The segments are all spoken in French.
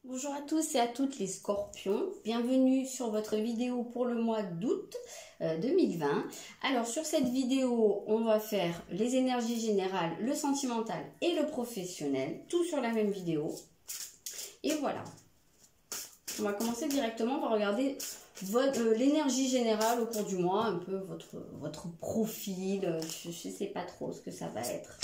Bonjour à tous et à toutes les scorpions, bienvenue sur votre vidéo pour le mois d'août 2020. Alors sur cette vidéo, on va faire les énergies générales, le sentimental et le professionnel, tout sur la même vidéo. Et voilà, on va commencer directement, on va regarder l'énergie générale au cours du mois, un peu votre profil, je ne sais pas trop ce que ça va être.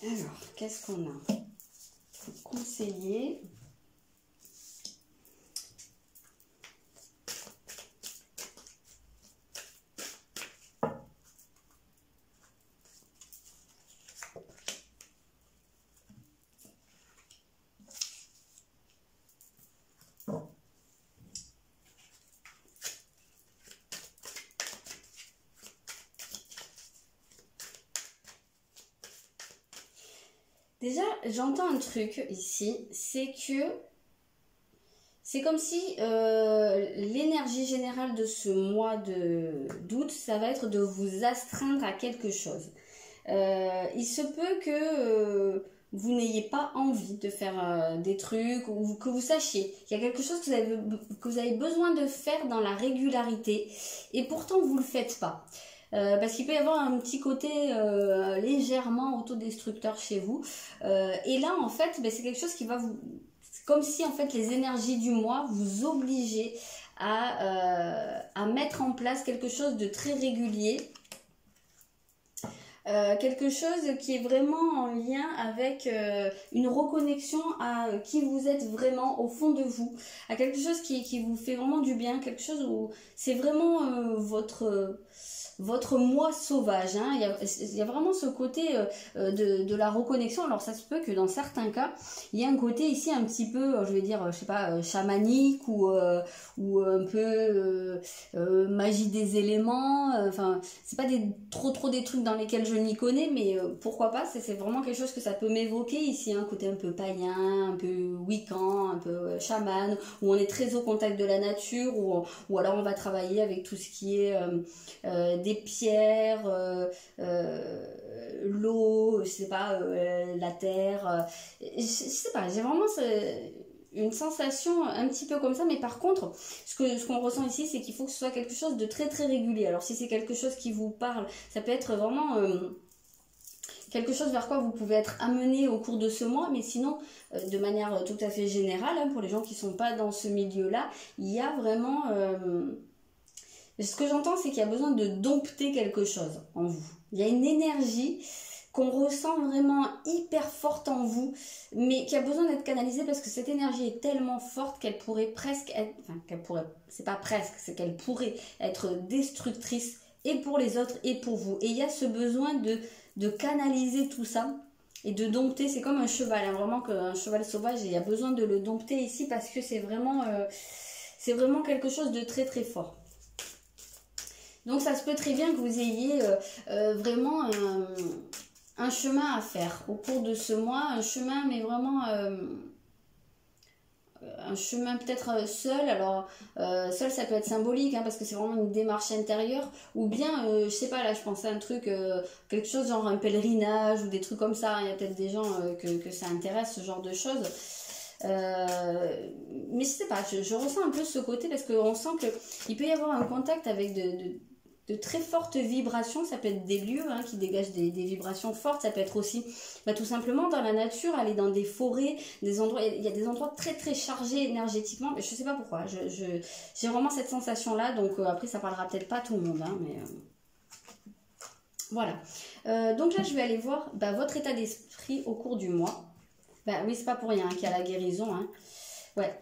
Alors, qu'est-ce qu'on a pour conseiller? Déjà, j'entends un truc ici, c'est que c'est comme si l'énergie générale de ce mois d'août, ça va être de vous astreindre à quelque chose. Il se peut que vous n'ayez pas envie de faire des trucs ou que vous sachiez qu'il y a quelque chose que vous avez besoin de faire dans la régularité et pourtant vous ne le faites pas. Parce qu'il peut y avoir un petit côté légèrement autodestructeur chez vous. Et là, en fait, c'est quelque chose qui va vous... C'est comme si, en fait, les énergies du mois vous obligeaient à mettre en place quelque chose de très régulier. Quelque chose qui est vraiment en lien avec une reconnexion à qui vous êtes vraiment au fond de vous, à quelque chose qui vous fait vraiment du bien, quelque chose où c'est vraiment votre moi sauvage, hein. Il y a vraiment ce côté de la reconnexion. Alors ça se peut que dans certains cas, il y a un côté ici un petit peu, je vais dire, je sais pas, chamanique ou un peu magie des éléments. Enfin, c'est pas trop des trucs dans lesquels je m'y connais, mais pourquoi pas, c'est vraiment quelque chose que ça peut m'évoquer ici, un côté un peu païen, un peu wiccan, un peu chaman, où on est très au contact de la nature, ou alors on va travailler avec tout ce qui est des pierres, l'eau, je sais pas, la terre, je sais pas, j'ai vraiment une sensation un petit peu comme ça, mais par contre, ce qu'on ressent ici, c'est qu'il faut que ce soit quelque chose de très très régulier. Alors si c'est quelque chose qui vous parle, ça peut être vraiment quelque chose vers quoi vous pouvez être amené au cours de ce mois, mais sinon, de manière tout à fait générale, hein, pour les gens qui ne sont pas dans ce milieu-là, il y a vraiment... ce que j'entends, c'est qu'il y a besoin de dompter quelque chose en vous. Il y a une énergie qu'on ressent vraiment hyper forte en vous, mais qui a besoin d'être canalisée parce que cette énergie est tellement forte qu'elle pourrait presque être... Enfin, c'est pas presque, c'est qu'elle pourrait être destructrice et pour les autres et pour vous. Et il y a ce besoin de canaliser tout ça et de dompter. C'est comme un cheval, hein, vraiment un cheval sauvage, et il y a besoin de le dompter ici parce que c'est vraiment quelque chose de très très fort. Donc ça se peut très bien que vous ayez vraiment un chemin à faire au cours de ce mois, un chemin, mais vraiment un chemin peut-être seul. Alors seul, ça peut être symbolique, hein, parce que c'est vraiment une démarche intérieure, ou bien je sais pas, là je pensais à un truc, quelque chose genre un pèlerinage ou des trucs comme ça. Il y a peut-être des gens que ça intéresse, ce genre de choses. Mais je sais pas, je ressens un peu ce côté parce qu'on sent qu'il peut y avoir un contact avec de très fortes vibrations. Ça peut être des lieux, hein, qui dégagent des vibrations fortes. Ça peut être aussi tout simplement dans la nature, aller dans des forêts, des endroits. Il y a des endroits très très chargés énergétiquement, mais je sais pas pourquoi. J'ai vraiment cette sensation là. Donc après ça parlera peut-être pas à tout le monde, hein, mais voilà. Donc là je vais aller voir votre état d'esprit au cours du mois. Oui, c'est pas pour rien, hein, qu'il y a la guérison, hein. Ouais.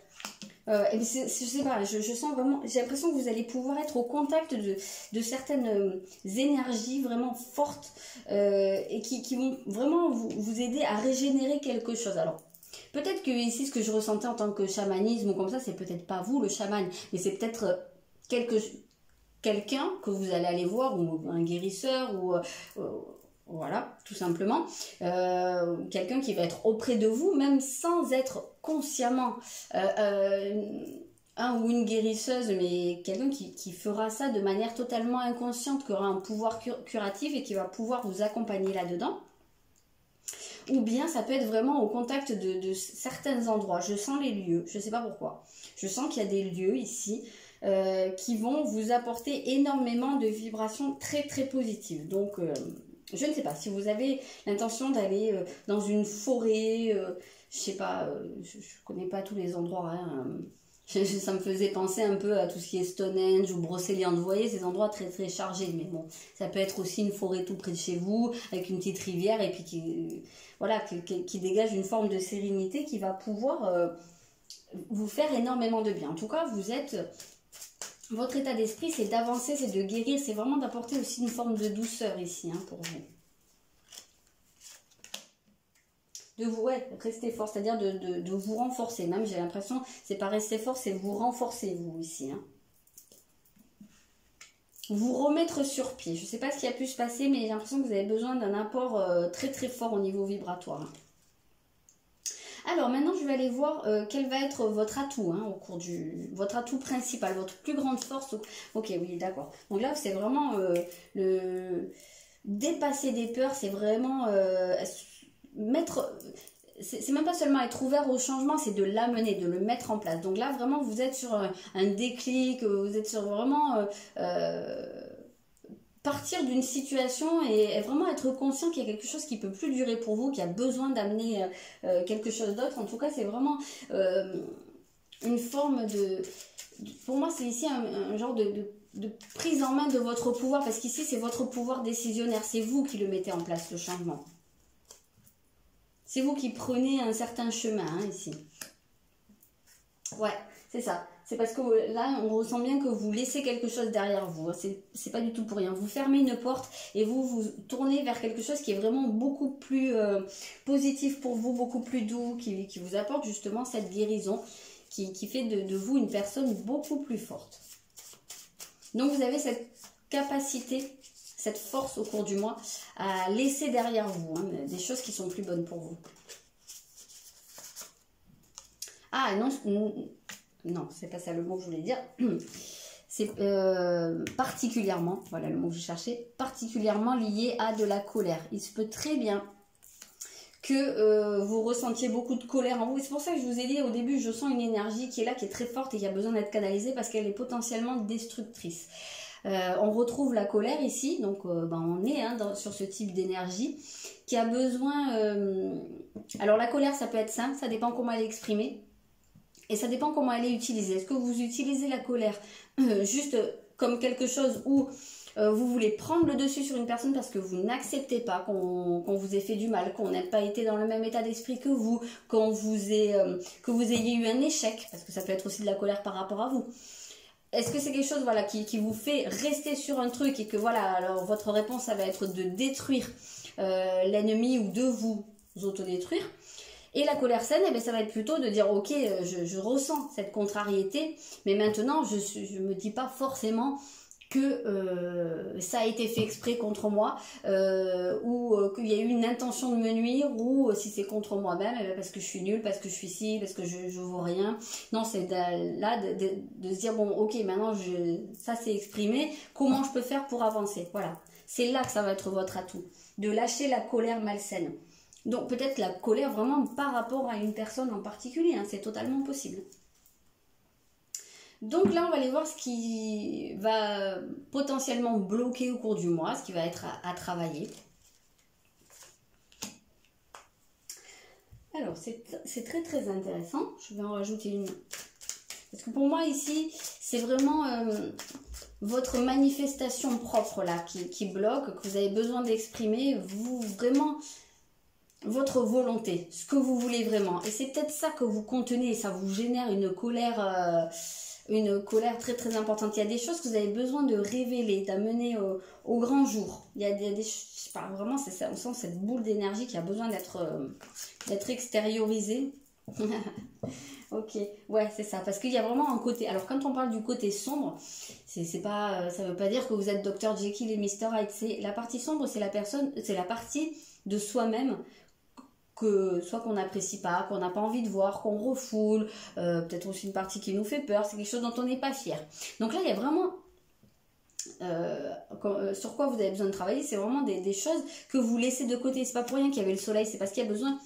Je sais pas, je sens vraiment, j'ai l'impression que vous allez pouvoir être au contact de certaines énergies vraiment fortes et qui vont vraiment vous aider à régénérer quelque chose. Alors, peut-être que ici, ce que je ressentais en tant que chamanisme ou comme ça, c'est peut-être pas vous, le chaman, mais c'est peut-être quelqu'un que vous allez aller voir, ou un guérisseur, ou... voilà, tout simplement. Quelqu'un qui va être auprès de vous, même sans être consciemment un ou une guérisseuse, mais quelqu'un qui fera ça de manière totalement inconsciente, qui aura un pouvoir curatif et qui va pouvoir vous accompagner là-dedans. Ou bien ça peut être vraiment au contact de certains endroits. Je sens les lieux, je ne sais pas pourquoi. Je sens qu'il y a des lieux ici qui vont vous apporter énormément de vibrations très très positives. Donc je ne sais pas, si vous avez l'intention d'aller dans une forêt, je sais pas, je connais pas tous les endroits, hein, ça me faisait penser un peu à tout ce qui est Stonehenge ou Brocéliande. Vous voyez, ces endroits très très chargés. Mais bon, ça peut être aussi une forêt tout près de chez vous, avec une petite rivière et puis qui dégage une forme de sérénité qui va pouvoir vous faire énormément de bien. En tout cas, votre état d'esprit, c'est d'avancer, c'est de guérir, c'est vraiment d'apporter aussi une forme de douceur ici, hein, pour vous. De vous rester fort, c'est-à-dire de vous renforcer. Même j'ai l'impression, c'est pas rester fort, c'est vous renforcer, vous, ici. Hein. Vous remettre sur pied. Je ne sais pas ce qui a pu se passer, mais j'ai l'impression que vous avez besoin d'un apport très très fort au niveau vibratoire. Hein. Alors maintenant, je vais aller voir quel va être votre atout, hein, au cours votre atout principal, votre plus grande force. Ok, oui, d'accord. Donc là, c'est vraiment le dépasser des peurs, c'est vraiment c'est même pas seulement être ouvert au changement, c'est de l'amener, de le mettre en place. Donc là, vraiment, vous êtes sur un déclic, vous êtes sur vraiment partir d'une situation et vraiment être conscient qu'il y a quelque chose qui peut plus durer pour vous, qui a besoin d'amener quelque chose d'autre. En tout cas, c'est vraiment une forme pour moi, c'est ici un genre de prise en main de votre pouvoir, parce qu'ici, c'est votre pouvoir décisionnaire. C'est vous qui le mettez en place, le changement. C'est vous qui prenez un certain chemin, hein, ici. Ouais, c'est ça. C'est parce que là, on ressent bien que vous laissez quelque chose derrière vous. C'est pas du tout pour rien. Vous fermez une porte et vous tournez vers quelque chose qui est vraiment beaucoup plus positif pour vous, beaucoup plus doux, qui vous apporte justement cette guérison, qui fait de vous une personne beaucoup plus forte. Donc vous avez cette capacité, cette force au cours du mois à laisser derrière vous, hein, des choses qui sont plus bonnes pour vous. Ah non, c'est pas ça le mot que je voulais dire. C'est particulièrement, voilà le mot que je cherchais, particulièrement lié à de la colère. Il se peut très bien que vous ressentiez beaucoup de colère en vous. C'est pour ça que je vous ai dit au début, je sens une énergie qui est là, qui est très forte et qui a besoin d'être canalisée parce qu'elle est potentiellement destructrice. On retrouve la colère ici, donc on est sur ce type d'énergie qui a besoin... alors la colère, ça peut être simple, ça dépend comment elle est exprimée. Et ça dépend comment elle est utilisée. Est-ce que vous utilisez la colère juste comme quelque chose où vous voulez prendre le dessus sur une personne parce que vous n'acceptez pas qu'on vous ait fait du mal, qu'on n'ait pas été dans le même état d'esprit que vous, que vous ayez eu un échec, parce que ça peut être aussi de la colère par rapport à vous. Est-ce que c'est quelque chose voilà, qui vous fait rester sur un truc et que voilà, alors votre réponse ça va être de détruire l'ennemi ou de vous autodétruire? Et la colère saine, eh bien, ça va être plutôt de dire ok, je ressens cette contrariété, mais maintenant je me dis pas forcément que ça a été fait exprès contre moi, ou qu'il y a eu une intention de me nuire, ou si c'est contre moi-même, eh bien, parce que je suis nulle, parce que je suis ci, parce que je vaux rien. Non, c'est de se dire bon ok, maintenant ça c'est exprimé, comment je peux faire pour avancer? Voilà, c'est là que ça va être votre atout, de lâcher la colère malsaine. Donc peut-être la colère vraiment par rapport à une personne en particulier, hein, c'est totalement possible. Donc là on va aller voir ce qui va potentiellement bloquer au cours du mois, ce qui va être à travailler. Alors c'est très très intéressant, je vais en rajouter une. Parce que pour moi ici c'est vraiment votre manifestation propre là qui bloque, que vous avez besoin d'exprimer, vous vraiment... votre volonté, ce que vous voulez vraiment. Et c'est peut-être ça que vous contenez et ça vous génère une colère très très importante. Il y a des choses que vous avez besoin de révéler, d'amener au grand jour. Il y a des je sais pas, vraiment, c'est ça, on sent cette boule d'énergie qui a besoin d'être extériorisée. Ok, ouais, c'est ça. Parce qu'il y a vraiment un côté... Alors, quand on parle du côté sombre, c'est pas, ça veut pas dire que vous êtes Dr Jekyll et Mr Hyde. La partie sombre, c'est la partie de soi-même que soit qu'on n'apprécie pas, qu'on n'a pas envie de voir, qu'on refoule, peut-être aussi une partie qui nous fait peur, c'est quelque chose dont on n'est pas fier. Donc là, il y a vraiment... sur quoi vous avez besoin de travailler, c'est vraiment des choses que vous laissez de côté. C'est pas pour rien qu'il y avait le soleil, c'est parce qu'il y a besoin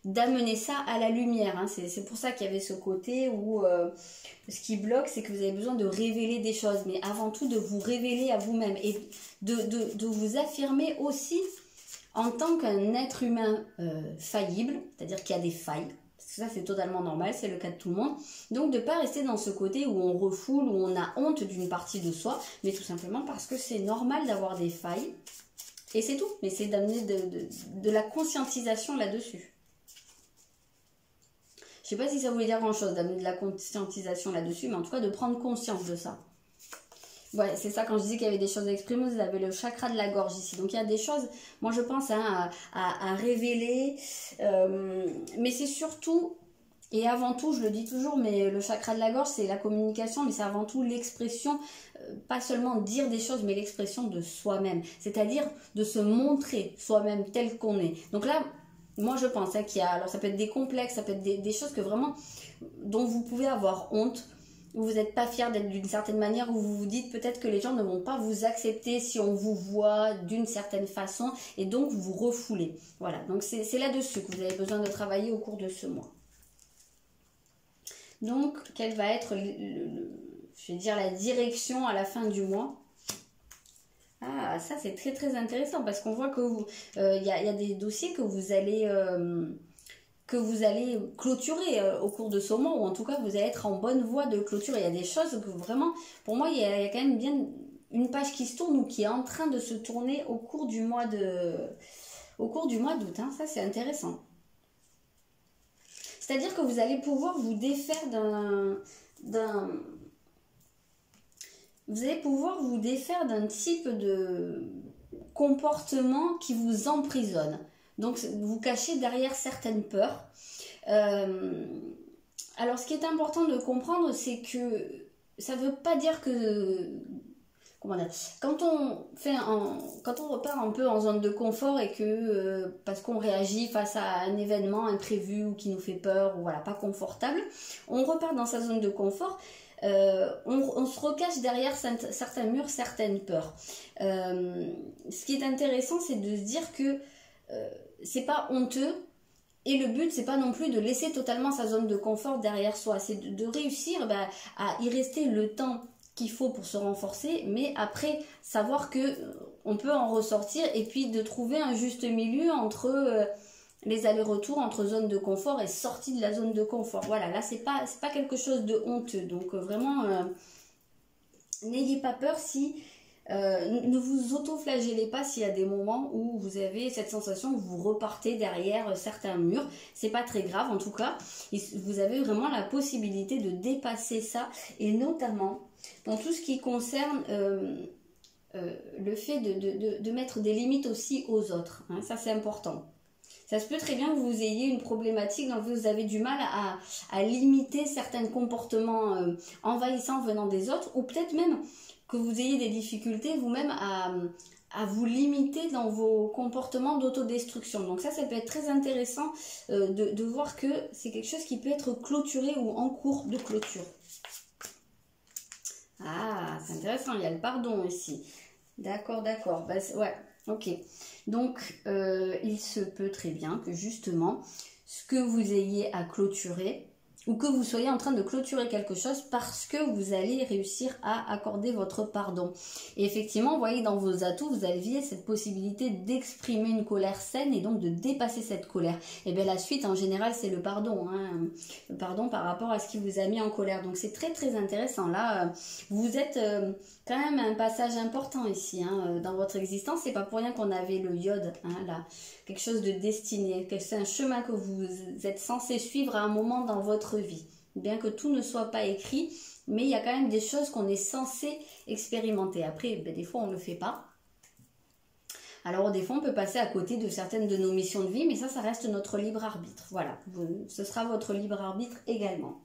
d'amener ça à la lumière, hein. C'est pour ça qu'il y avait ce côté où ce qui bloque, c'est que vous avez besoin de révéler des choses, mais avant tout de vous révéler à vous-même et de vous affirmer aussi en tant qu'un être humain faillible, c'est-à-dire qu'il y a des failles. Ça, c'est totalement normal, c'est le cas de tout le monde. Donc, de ne pas rester dans ce côté où on refoule, où on a honte d'une partie de soi, mais tout simplement parce que c'est normal d'avoir des failles. Et c'est tout. Mais c'est d'amener de la conscientisation là-dessus. Je ne sais pas si ça voulait dire grand-chose d'amener de la conscientisation là-dessus, mais en tout cas de prendre conscience de ça. Ouais, c'est ça, quand je disais qu'il y avait des choses à exprimer, vous avez le chakra de la gorge ici. Donc il y a des choses, moi je pense, hein, à révéler. Mais c'est surtout, et avant tout, je le dis toujours, mais le chakra de la gorge, c'est la communication, mais c'est avant tout l'expression, pas seulement dire des choses, mais l'expression de soi-même. C'est-à-dire de se montrer soi-même tel qu'on est. Donc là, moi je pense hein, qu'il y a, alors ça peut être des complexes, ça peut être des choses que vraiment, dont vous pouvez avoir honte, où vous n'êtes pas fier d'être d'une certaine manière, où vous vous dites peut-être que les gens ne vont pas vous accepter si on vous voit d'une certaine façon, et donc vous vous refoulez. Voilà, donc c'est là-dessus que vous avez besoin de travailler au cours de ce mois. Donc, quelle va être, je vais dire, la direction à la fin du mois? Ah, ça c'est très très intéressant, parce qu'on voit que y a des dossiers que vous allez clôturer au cours de ce mois, ou en tout cas vous allez être en bonne voie de clôture. Il y a des choses que vraiment, pour moi il y a quand même bien une page qui se tourne ou qui est en train de se tourner au cours du mois d'août, hein. Ça c'est intéressant. C'est-à-dire que vous allez pouvoir vous défaire d'un type de comportement qui vous emprisonne. Donc, vous cachez derrière certaines peurs. Alors, ce qui est important de comprendre, c'est que ça ne veut pas dire que... Comment dire, quand on repart un peu en zone de confort et que parce qu'on réagit face à un événement imprévu ou qui nous fait peur ou voilà, pas confortable, on repart dans sa zone de confort. On se recache derrière certains murs, certaines peurs. Ce qui est intéressant, c'est de se dire que c'est pas honteux, et le but c'est pas non plus de laisser totalement sa zone de confort derrière soi, c'est de réussir à y rester le temps qu'il faut pour se renforcer, mais après savoir que on peut en ressortir et puis de trouver un juste milieu entre les allers-retours entre zone de confort et sortie de la zone de confort. Voilà, là c'est pas quelque chose de honteux, donc vraiment n'ayez pas peur si ne vous auto-flagellez pas s'il y a des moments où vous avez cette sensation que vous repartez derrière certains murs. C'est pas très grave, en tout cas vous avez vraiment la possibilité de dépasser ça, et notamment dans tout ce qui concerne le fait de mettre des limites aussi aux autres, hein. Ça c'est important. Ça se peut très bien que vous ayez une problématique dans laquelle vous avez du mal à limiter certains comportements envahissants venant des autres, ou peut-être même que vous ayez des difficultés vous-même à vous limiter dans vos comportements d'autodestruction. Donc ça peut être très intéressant de voir que c'est quelque chose qui peut être clôturé ou en cours de clôture. Ah, c'est intéressant, il y a le pardon ici. D'accord. Bah, ouais, ok. Donc, il se peut très bien que justement, ce que vous ayez à clôturer, ou que vous soyez en train de clôturer quelque chose parce que vous allez réussir à accorder votre pardon. Et effectivement, vous voyez, dans vos atouts, vous aviez cette possibilité d'exprimer une colère saine et donc de dépasser cette colère. Et bien la suite, en général, c'est le pardon, hein. Le pardon par rapport à ce qui vous a mis en colère. Donc c'est très très intéressant. Là, vous êtes quand même un passage important ici, hein, dans votre existence. C'est pas pour rien qu'on avait le iode, hein, là. Quelque chose de destiné, c'est un chemin que vous êtes censé suivre à un moment dans votre vie. Bien que tout ne soit pas écrit, mais il y a quand même des choses qu'on est censé expérimenter. Après, des fois, on ne le fait pas. Alors, des fois, on peut passer à côté de certaines de nos missions de vie, mais ça reste notre libre arbitre. Voilà, ce sera votre libre arbitre également.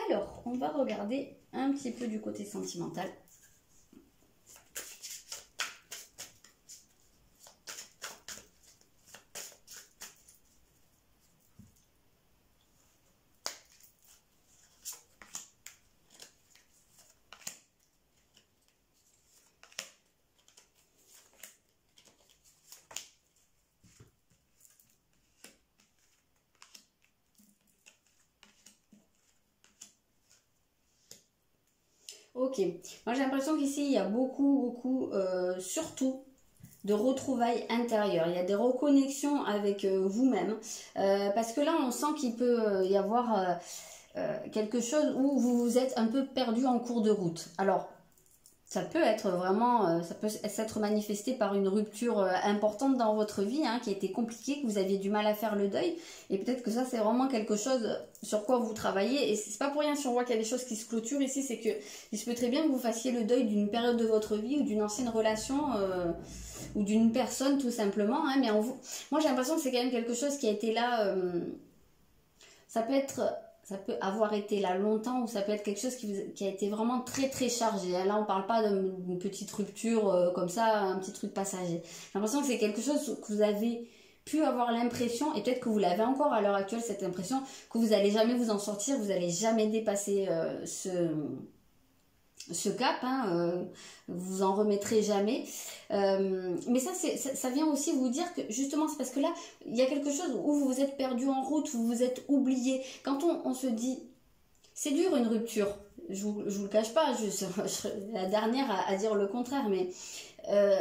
Alors, on va regarder un petit peu du côté sentimental. Ok. Moi, j'ai l'impression qu'ici, il y a beaucoup, surtout de retrouvailles intérieures. Il y a des reconnexions avec vous-même. Parce que là, on sent qu'il peut y avoir quelque chose où vous vous êtes un peu perdu en cours de route. Alors, ça peut être vraiment, ça peut s'être manifesté par une rupture importante dans votre vie, hein, qui a été compliquée, que vous aviez du mal à faire le deuil. Et peut-être que ça, c'est vraiment quelque chose sur quoi vous travaillez. Et c'est pas pour rien si on voit qu'il y a des choses qui se clôturent ici, c'est que il se peut très bien que vous fassiez le deuil d'une période de votre vie ou d'une ancienne relation ou d'une personne tout simplement. Hein, mais moi, j'ai l'impression que c'est quand même quelque chose qui a été là. Ça peut être, ça peut avoir été là longtemps ou ça peut être quelque chose qui a été vraiment très chargé. Là, on parle pas d'une petite rupture comme ça, un petit truc passager. J'ai l'impression que c'est quelque chose que vous avez pu avoir l'impression, et peut-être que vous l'avez encore à l'heure actuelle, cette impression que vous n'allez jamais vous en sortir, vous n'allez jamais dépasser ce cap, hein, vous en remettrez jamais. Mais ça vient aussi vous dire que justement c'est parce que là il y a quelque chose où vous vous êtes perdu en route, où vous vous êtes oublié. Quand on se dit c'est dur une rupture, je vous le cache pas, je serai la dernière à dire le contraire, mais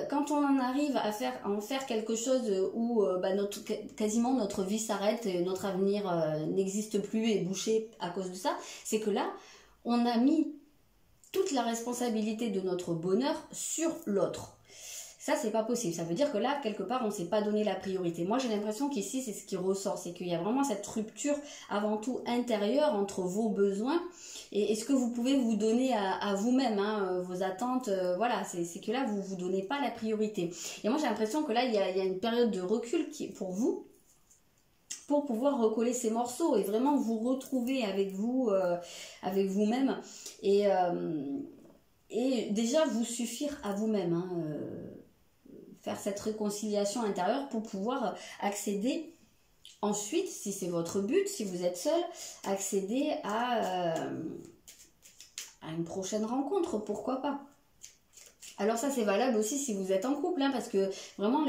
quand on en arrive à en faire quelque chose où quasiment notre vie s'arrête et notre avenir n'existe plus et est bouché à cause de ça, c'est que là on a mis toute la responsabilité de notre bonheur sur l'autre. Ça, c'est pas possible. Ça veut dire que là, quelque part, on ne s'est pas donné la priorité. Moi, j'ai l'impression qu'ici, c'est ce qui ressort. C'est qu'il y a vraiment cette rupture, avant tout intérieure, entre vos besoins et ce que vous pouvez vous donner à vous-même, hein, vos attentes. Voilà, c'est que là, vous ne vous donnez pas la priorité. Et moi, j'ai l'impression que là, il y a une période de recul pour vous, pour pouvoir recoller ces morceaux et vraiment vous retrouver avec vous, avec vous-même et déjà vous suffire à vous-même, hein, faire cette réconciliation intérieure pour pouvoir accéder ensuite, si c'est votre but, si vous êtes seul, accéder à une prochaine rencontre, pourquoi pas. Alors ça c'est valable aussi si vous êtes en couple, hein, parce que vraiment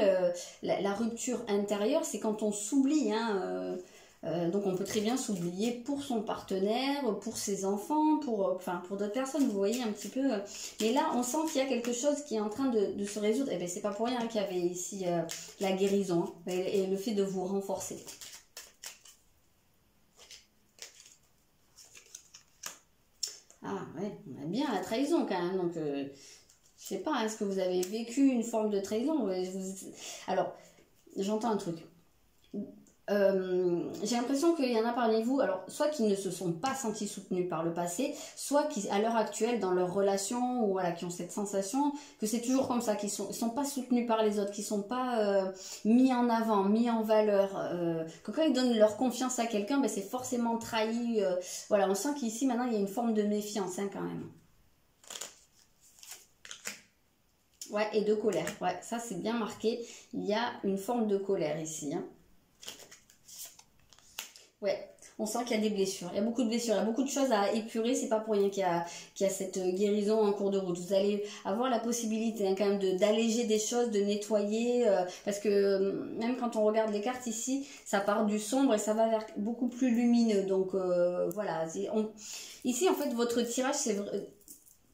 la rupture intérieure c'est quand on s'oublie, hein, donc on peut très bien s'oublier pour son partenaire, pour ses enfants, pour d'autres personnes, vous voyez un petit peu. Mais là on sent qu'il y a quelque chose qui est en train de se résoudre, et bien c'est pas pour rien qu'il y avait ici la guérison, hein, et le fait de vous renforcer. Ah ouais, on a bien la trahison quand même, donc... je sais pas, est-ce que vous avez vécu une forme de trahison? Alors, j'entends un truc. J'ai l'impression qu'il y en a parmi vous, alors soit qui ne se sont pas sentis soutenus par le passé, soit qui à l'heure actuelle dans leur relation, ou voilà, qui ont cette sensation que c'est toujours comme ça, qu'ils sont pas soutenus par les autres, qu'ils sont pas mis en avant, mis en valeur, que quand ils donnent leur confiance à quelqu'un, ben, c'est forcément trahi. Voilà, on sent qu'ici maintenant il y a une forme de méfiance, hein, quand même. Ouais, et de colère. Ouais, ça c'est bien marqué. Il y a une forme de colère ici, hein. Ouais, on sent qu'il y a des blessures. Il y a beaucoup de blessures, il y a beaucoup de choses à épurer. C'est pas pour rien qu'il y a cette guérison en cours de route. Vous allez avoir la possibilité, hein, quand même d'alléger des choses, de nettoyer. Parce que même quand on regarde les cartes ici, ça part du sombre et ça va vers beaucoup plus lumineux. Donc voilà. Ici, en fait, votre tirage, c'est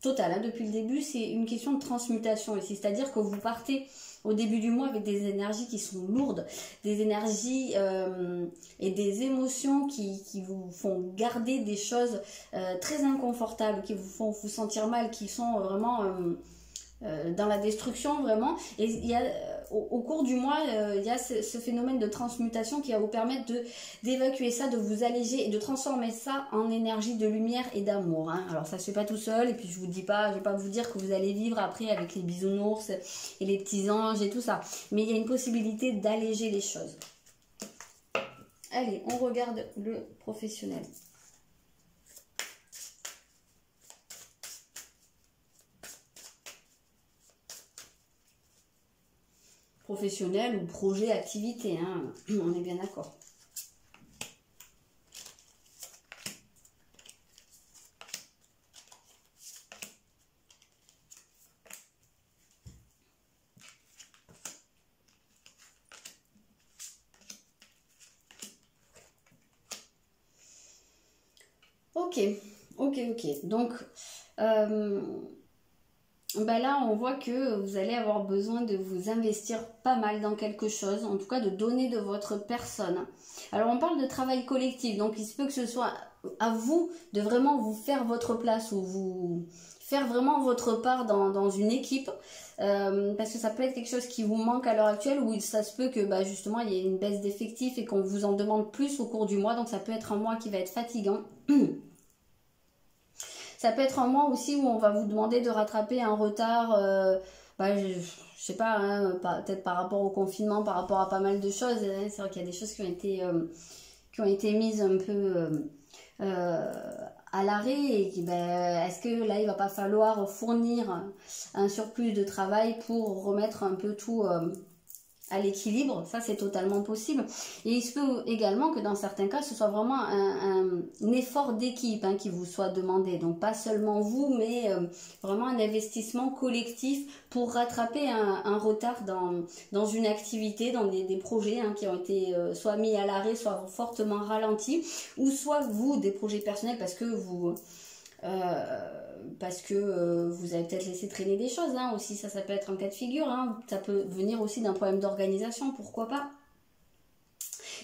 total, hein, depuis le début, c'est une question de transmutation ici. C'est-à-dire que vous partez au début du mois avec des énergies qui sont lourdes, des énergies et des émotions qui vous font garder des choses très inconfortables, qui vous font vous sentir mal, qui sont vraiment dans la destruction vraiment. Et il y a au cours du mois il y a ce phénomène de transmutation qui va vous permettre d'évacuer ça, de vous alléger et de transformer ça en énergie de lumière et d'amour, hein. Alors ça se fait pas tout seul, et puis je vais pas vous dire que vous allez vivre après avec les bisounours et les petits anges et tout ça, mais il y a une possibilité d'alléger les choses. Allez, on regarde le professionnel. Professionnel ou projet, activité, hein, on est bien d'accord. Ok. Donc, Ben là, on voit que vous allez avoir besoin de vous investir pas mal dans quelque chose, en tout cas de donner de votre personne. Alors on parle de travail collectif, donc il se peut que ce soit à vous de vraiment vous faire votre place ou vous faire vraiment votre part dans une équipe, parce que ça peut être quelque chose qui vous manque à l'heure actuelle, ou ça se peut que bah, justement il y ait une baisse d'effectifs et qu'on vous en demande plus au cours du mois, donc ça peut être un mois qui va être fatigant. Ça peut être un mois aussi où on va vous demander de rattraper un retard, bah, je sais pas, hein, peut-être par rapport au confinement, par rapport à pas mal de choses. Hein. C'est vrai qu'il y a des choses qui ont été mises un peu à l'arrêt. Et ben, est-ce que là, il va pas falloir fournir un surplus de travail pour remettre un peu tout à l'équilibre? Ça, c'est totalement possible. Et il se peut également que dans certains cas, ce soit vraiment un effort d'équipe hein, qui vous soit demandé. Donc, pas seulement vous, mais vraiment un investissement collectif pour rattraper un retard dans une activité, dans des projets hein, qui ont été soit mis à l'arrêt, soit fortement ralentis, ou soit vous, des projets personnels parce que vous... vous avez peut-être laissé traîner des choses hein, aussi, ça peut être un cas de figure, hein. Ça peut venir aussi d'un problème d'organisation, pourquoi pas.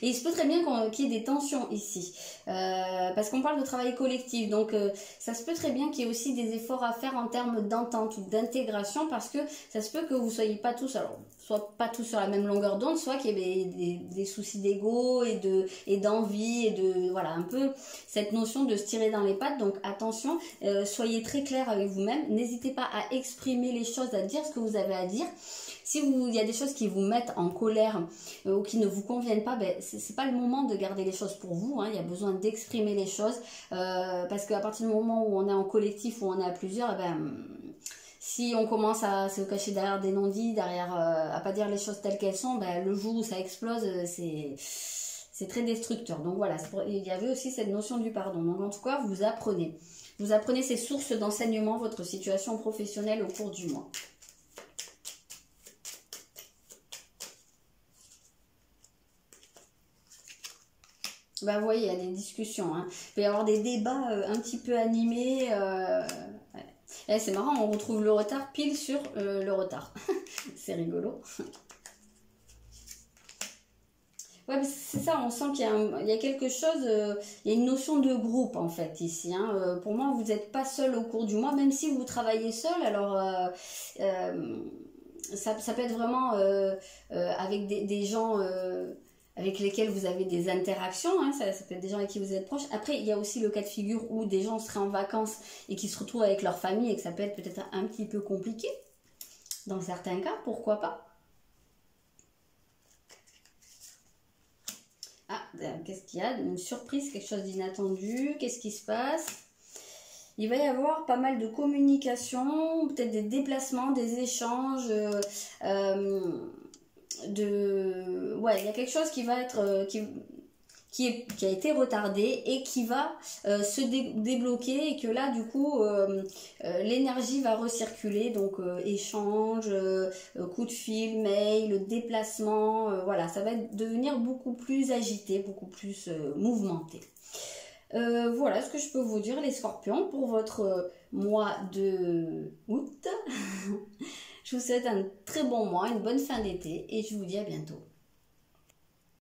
Et il se peut très bien qu'il y ait des tensions ici, parce qu'on parle de travail collectif, donc ça se peut très bien qu'il y ait aussi des efforts à faire en termes d'entente ou d'intégration, parce que ça se peut que vous soyez pas tous, alors soit pas tous sur la même longueur d'onde, soit qu'il y ait des soucis d'ego et d'envie et de voilà un peu cette notion de se tirer dans les pattes. Donc attention, soyez très clair avec vous-même, n'hésitez pas à exprimer les choses, à dire ce que vous avez à dire. Si il y a des choses qui vous mettent en colère ou qui ne vous conviennent pas, ben, c'est pas le moment de garder les choses pour vous. Hein. Il y a besoin d'exprimer les choses parce qu'à partir du moment où on est en collectif, où on est à plusieurs, eh ben, si on commence à se cacher derrière des non-dits, derrière à pas dire les choses telles qu'elles sont, ben, le jour où ça explose, c'est très destructeur. Donc voilà, il y avait aussi cette notion du pardon. Donc en tout cas, vous apprenez. Vous apprenez ces sources d'enseignement, votre situation professionnelle au cours du mois. Bah, vous voyez, il y a des discussions. Hein. Il peut y avoir des débats un petit peu animés. Ouais. C'est marrant, on retrouve le retard pile sur le retard. C'est rigolo. Ouais, c'est ça, on sent qu'il y a quelque chose, il y a une notion de groupe en fait ici. Hein. Pour moi, vous n'êtes pas seul au cours du mois, même si vous travaillez seul. Alors, ça peut être vraiment avec des gens avec lesquels vous avez des interactions, hein, ça peut être des gens avec qui vous êtes proches. Après, il y a aussi le cas de figure où des gens seraient en vacances et qui se retrouvent avec leur famille et que ça peut être peut-être un petit peu compliqué. Dans certains cas, pourquoi pas? Ah, qu'est-ce qu'il y a? Une surprise, quelque chose d'inattendu, qu'est-ce qui se passe? Il va y avoir pas mal de communication, peut-être des déplacements, des échanges, ouais, il y a quelque chose qui va être qui a été retardé et qui va se débloquer et que là du coup l'énergie va recirculer, donc échange, coup de fil, mail, déplacement, voilà, ça va devenir beaucoup plus agité, beaucoup plus mouvementé. Voilà ce que je peux vous dire les scorpions pour votre mois de août. Je vous souhaite un très bon mois, une bonne fin d'été et je vous dis à bientôt.